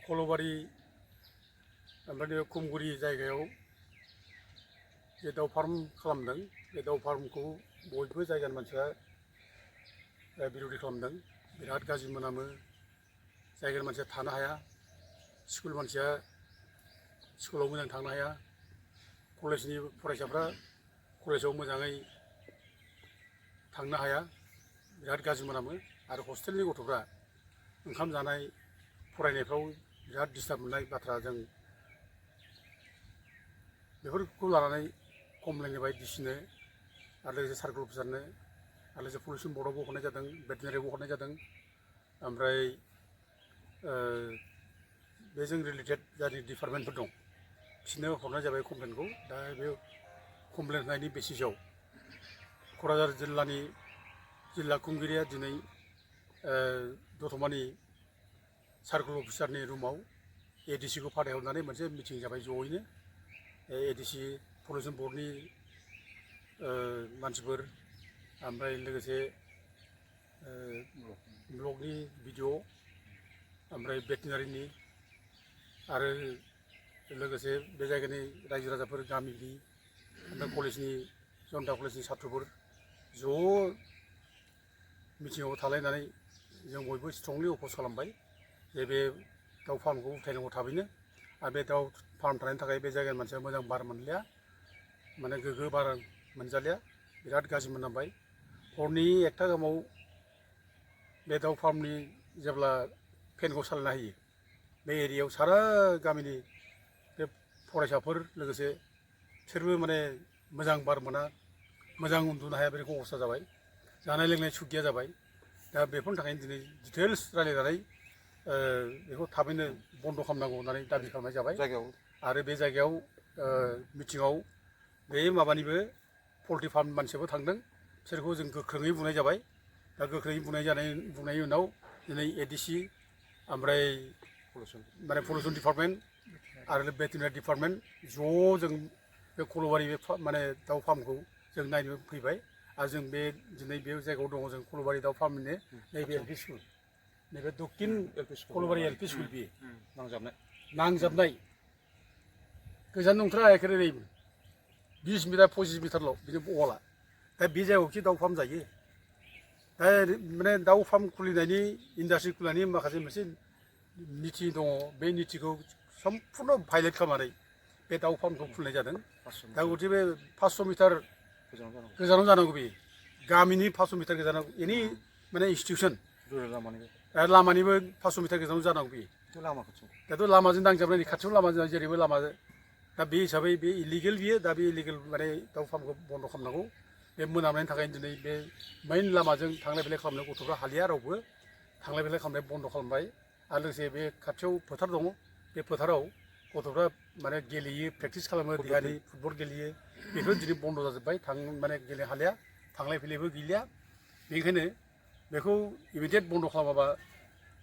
खल'बारि ओमफ्राय खुमगुरि जायगायाव जे दाउ फार्म खालामदों बे दाउ फार्मखौ बयबो जायगानि मानसिया बिर'धि खालामदों। बिराद गाज्रि मोनामो, जायगानि मानसिया थानो हाया, स्कुल मानसिया स्कुलाव मोजां थांनो हाया, कलेजनि फरायसाफ्रा कलेजाव मोजाङै थांनो हाया, बिराद गाज्रि मोनामो। आरो हस्टेलनि गथ'फ्रा ओंखाम जानाय फरायनायफ्राव बिराद डिस्टार्ब मोननाय बाथ्रा जों बेफोरखौ लानानै कमप्लेन होबाय डिसिनो आरो लोगोसे सार्कोल अफिसारनो आरो लोगोसे पलिउसन बर्डआवबो हरनाय जादों, भेटेनारियावबो हरनाय जादों। ओमफ्राय बेजों रिलेटेड जाय डिपार्टमेन्टफोर दं बिसोरनो हरनाय जाबाय कमप्लेनखौ। दा बे कमप्लेन होनायनि बेसिसाव क'क्राझार जिल्ला खुंगिरिया दिनै दतमानि सार्कोल अफिसारनि रुमाव एडिसिखौ फाथायहरनानै मोनसे मिटिं जाबाय जयैनो। एडिसि पलिउसन बर्डनि मानसिफोर, ओमफ्राय लोगोसे ब्लकनि बिडिअ, ओमफ्राय भेटेनारिनि आरो लोगोसे बे जायगानि रायजो राजाफोर, गामिनि ओमफ्राय कलेजनि जनता कलेजनि साथ्रफोर ज' मिटिङाव थालायनानै जों बयबो स्ट्रंलि अप'ज खालामबाय जे बे दाउ फार्मखौ उथायनांगौ थाबैनो। आरो बे दाउ फार्म थानायनि थाखाय बे जायगानि मानसिया मोजां बार मोनलिया, माने गोग्गो बार मोनजालिया, बिराद गाज्रि मोनामबाय। हरनि 1टा गाहामाव बे दाउ फार्मनि जेब्ला फेनखौ सालायना होयो बे एरियायाव सारा गामिनि बे फरायसाफोर लोगोसे बिसोरबो माने मोजां बार मोना, मोजां उन्दुनो हाया, बे रखम अबस्था जाबाय। जानाय लोंनाय सुख गैया जाबाय। दा बेफोरनि थाखायनो दिनै डिटेल्स रायलायनानै बेखौ थाबैनो बन्द' खालामनांगौ होननानै दाबि खालामनाय जाबाय। आरो बे जायगायाव मिटिङाव बे माबानिबो पल्ट्रि फार्म मानसियाबो थांदों, बिसोरखौ जों गोख्रोङै बुंनाय जाबाय। दा गोख्रोङै बुंनायनि उनाव दिनै एडिसि ओमफ्राय माने पलिउसन डिपार्टमेन्ट आरो भेटेनारि डिपार्टमेन्ट ज' जों बे खल'बारि माने दाउ फार्मखौ जों नायनो फैबाय। आरो जों बे दिनै बे जायगायाव दङ जों खल'बारि दाउ फार्मनिनो नैबे एल पि स्कुल, नैबे दक्षिन खल'बारि एल पि स्कुल, बियो नांजाबनाय गोजान नंथारा, एखेबारे नै 20 मिटार 25 मिटारल' बिनि अवाला। दा बे जायगायावखि दाउ फार्म जायो? दा माने दाउ फार्म खुलिनायनि, इन्डास्ट्रि खुलिनायनि माखासे मोनसे निथि दङ, बे निथिखौ सम्पुर्ण भायलेट खालामनानै बे दाउ फार्मखौ खुलिनाय जादों। दा गथिखे बे 500 मिटार गोजानाव जानांगौ, बे गामिनि 500 मिटार गोजानाव एनि माने इन्सटिटिउसन लामानिबो 500 मिटार गोजानाव जानांगौ। बे दाथ' लामाजों नांजाबनाय, खाथियाव लामाजों जेरैबो लामा। दा बे हिसाबै बे इलिगेल बियो। दा बे इलिगेल माने दाउ फार्मखौ बन्द' खालामनांगौ। बे मोनामनायनि थाखाय दिनै बे मेइन लामाजों थांलाय फैलाय खालामनो गथ'फ्रा हालिया, रावबो थांलाय फैलाय खालामनाय बन्द' खालामबाय। आरो लोगोसे बे खाथियाव फोथार दङ, बे फोथाराव गथ'फ्रा माने गेलेयो, प्रेक्टिस खालामो, देहानि फुटबल गेलेयो, बेफोर दिनै बन्द' जाजोब्बाय। माने गेलेनो हालिया, थांलाय फैलायबो गैलिया। बेनिखायनो बेखौ इमिडियेट बन्द' खालामाबा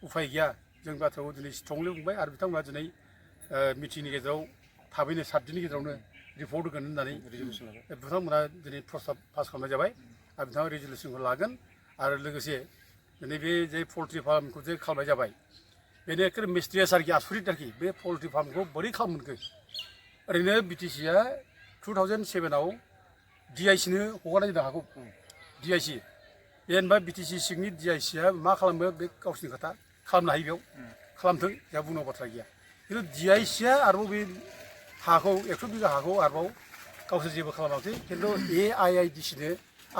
उफाय गैया। जों बाथ्राखौ दिनै स्ट्रंलि बुंबाय। आरो बिथांमोना दिनै मिटिंनि गेजेराव थाबैनो 7 दिननि गेजेरावनो रिपर्ट होगोन होननानै बिथांमोना दिनै प्रस्ताब पास खालामनाय जाबाय। आरो बिथाङा रेजुलेसनखौ लागोन। आरो लोगोसे दिनै बे जे पल्ट्रि फार्मखौ जे खालामनाय जाबाय, बेनो एखेबारे मिस्ट्रियास आरोखि, आसुरित आरोखि। बे पल्ट्रि फार्मखौ बोरै खालामनो मोनखो? ओरैनो बिटिसिआ 2007आव DIC-नो हगारनाय जादों हाखौ। DIC जेनेबा बिटिसि सिंनि DIC-आ मा खालामो बे गावसिनि खोथा, खालामनो हायो, बेयाव खालामथों, जोंहा बुंनांगौ बाथ्रा गैया। खिन्थु DIC-आ आरोबाव बे हाखौ 100 बिगा हाखौ आरोबाव गावसोर जेबो खालामाखै। खिन्थु AIIDC-नो,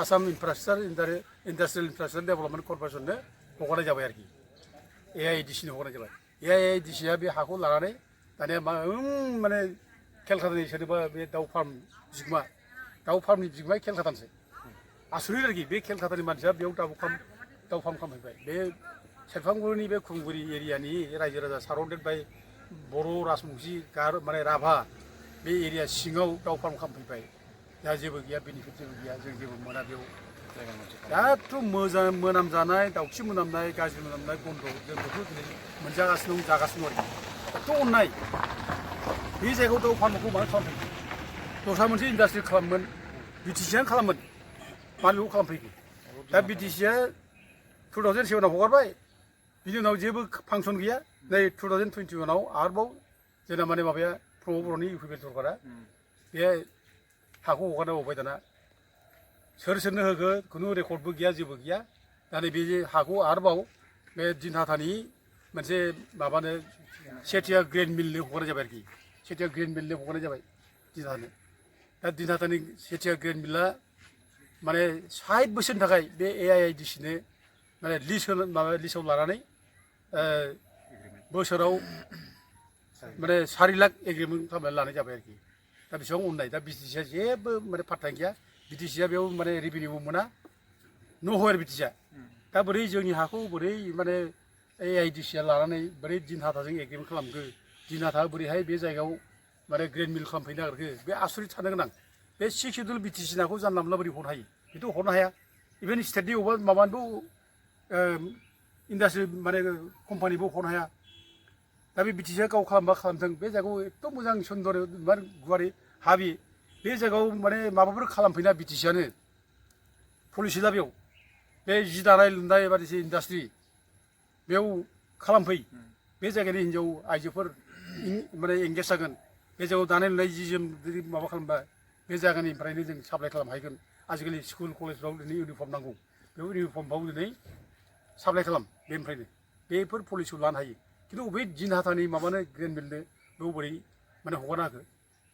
आसाम इन्डास्ट्रियेल इनफ्रास्ट्राक्चार डेभेलपमेन्ट कर्प'रेसननो हगारनाय जाबाय आरोखि। AIIDC-नो हगारनाय जाबाय। AIIDC-आ बे हाखौ लानानै दानिया माने केलकातानि सोरनिबा बे दाउ फार्मनि बिगोमाया केलकातानिसो। आसुरित आरोखि, बे केलकातानि मानसिया बेयाव दाउ फार्म खालामफैबाय। बे सेरफांगुरिनि बे खुंगुरि एरियानि रायजो राजा साराउन्डेड बाय बर', राजबंसि, माने राभा, बे एरिया सिङाव दाउ फार्म खालामफैबाय। दा जेबो गैया, बेनिफिट जेबो गैया, जों जेबो मोना बेयाव। दाथ' मोजां मोनामजानाय, दाउखि मोनामनाय, गाज्रि मोनामनाय गन्ध, जों बेखौ दिनै मोनजागासिनो दं, जागासिनो दं आरोखि। दाथ' अननाय बे जायगायाव दाउ फार्मखौ मानो खालामफैखो? दस्रा मोनसे इन्डास्ट्रि खालामोन, बिटिसिआनो खालामोन, मानो बेखौ खालामफैखो? दा बिटिसिआ 2007आव हगारबाय, बिनि उनाव जेबो फांसन गैया। नै 2021 आरोबाव जोंना माने माबाया प्रमद बर'नि इउ पि पि एल सरकारा बे हाखौ हगारना होबाय दाना सोरनो होखो खुनु रेकर्डबो गैया जेबो गैया दा नै बे हाखौ आरोबाव बे दिनहाटानि मोनसे माबानो सेथिया ग्रेन मिलनो हगारनाय जाबाय आरोखि सेथिया ग्रेन मिलनो हगारनाय जाबाय दिनहाटानो दा दिनहाटानि सेथिया ग्रेन मिला माने 60 बोसोरनि थाखाय बे AIIDC नो माने लिस्टआव लानानै बोसोराव माने 4 लाख एग्रिमेन्ट खालामनानै लानाय जाबाय आरोखि दा बेसेबां अननाय दा BTC आ जेबो माने पात्ता गैया BTC आ बेयाव माने रेभिनिउबो मोना नहर BTC आ दा बोरै जोंनि हाखौ बोरै माने AIIDC आ लानानै बोरै दिनहाटाजों एग्रिमेन्ट खालामखो दिनहाटाया बोरैहाय बे जायगायाव माने ग्रेन मिल खालामफैनो नागिरखो बे आसरित साननो गोनां बे 6 सिडुल BTC नाखौ जानला मोनला बोरै हरनो हायो बेथ' हरनो हाया इभेन स्टेटनि अबेबा माबानिबो इन्डास्ट्रि माने कम्पानिबो हरनो हाया दा बे BTC आ गाव खालामबा खालामथों बे जायगायाव एथ' मोजां सुन्दर गुवारै हाबि बे जायगायाव माने माबाफोर खालामफैना BTC आनो पलिसि दा बेयाव बे जि दानाय लुनाय बायदिसिना इन्डास्ट्रि बेयाव खालामफै बे जायगानि हिन्जाव आइजोफोर माने एंगेज जागोन बे जायगायाव दानाय लुनाय जि जोम जुदि माबा खालामबा बे जायगानिफ्रायनो जों साप्लाय खालामनो हागोन आजिखालि स्कुल कलेजफ्राव दिनै इउनिफर्म नांगौ बे इउनिफर्मफ्राव दिनै साप्लाय खालाम बेनिफ्रायनो बेफोर पलिसिखौ लानो हायो खिन्थु बे दिनहाटानि माबानो ग्रेन मिलनो बेयाव बोरै माने हगारना होखो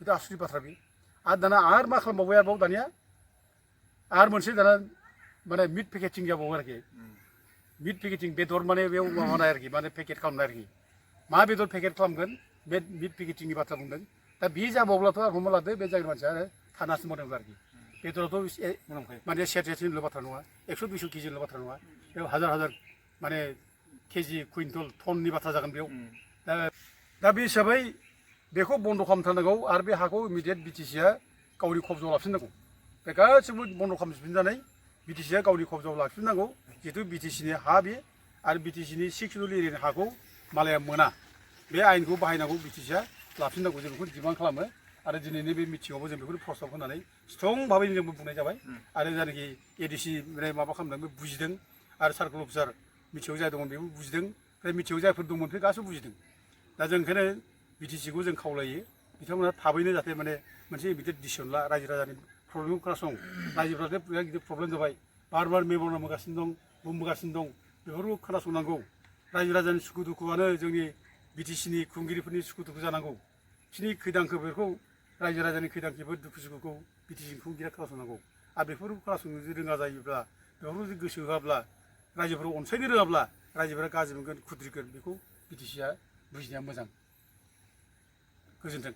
बेथ' आसरित बाथ्रा बे आरो दाना आरो मा खालामबावबाय आरोबाव दानिया आरो मोनसे दाना माने मिट पेकेजिं जाबावो आरोखि मिट पेकेजिं बेदर माने बेयाव माबानाय आरोखि माने पेकेट खालामनाय आरोखि मा बेदर पेकेट खालामगोन बे मिट पेकेजिंनि बाथ्रा बुंदों दा बे जाबावब्लाथ' आरो हमना लादो बे जायगानि मानसिया थानासो मोनदों आरोखि बेदराथ' माने सेरसेनिल' बाथ्रा नङा 100-200 केजिनिल' बाथ्रा नङा बेयाव हाजार हाजार माने केजि कुइन्टल टननि बाथ्रा जागोन बेयाव दा बे हिसाबै बेखौ बन्द' खालामथारनांगौ आरो बे हाखौ इमिडियेट BTC आ गावनि कब्जायाव लाफिननांगौ बे गासिबो बन्द' खालामफिननानै BTC आ गावनि कब्जायाव लाफिननांगौ जिहेतु BTC नि हा बे आरो BTC नि 6 सिडुल एरियानि हाखौ मालाया मोना बे आयेनखौ बाहायनांगौ BTC आ लाफिननांगौ जों बेखौ डिमान्ड खालामो आरो दिनैनि बे मिटिङावबो जों बेखौनो प्रस्ताब होनानै स्ट्रं भाबै जोंबो बुंनाय जाबाय आरो जायनाखि ADC माबा खालामदों बुजिदों आरो सार्कोल अफिसार मिथियाव जाय दङ बेबो बुजिदों ओमफ्राय मिथियाव जायफोर दंमोन बे गासैबो बुजिदों दा जों ओंखायनो BTC खौ जों खावलायो बिथांमोना थाबैनो जाहाथे माने मोनसे इमिडियेट डिसिसन ला रायजो राजानि प्रब्लेमखौ खोनासं रायजोफ्राथ' बिराद गिदिर प्रब्लेम जाबाय बार बार मेम'रेन्डाम होगासिनो दं बुंबोगासिनो दं बेफोरखौ खोनासंनांगौ रायजो राजानि सुखु दुखुआनो जोंनि BTC नि खुंगिरिफोरनि सुखु दुखु जानांगौ बिसोरनि खैदांखौ बेखौ रायजो राजानि खैदांखिफोर दुखु सुखुखौ BTC नि खुंगिरिया खोनासंनांगौ आरो बेफोरखौ खोनासंनो रोङा जायोब्ला बेफोरखौ जुदि गोसो होआब्ला रायजोफोरखौ अनसायनो रोङाब्ला रायजोफोरा गाज्रि मोनगोन खुद्रिगोन बेखौ BTC आ बुजिनाया मोजां गोजोन्थों।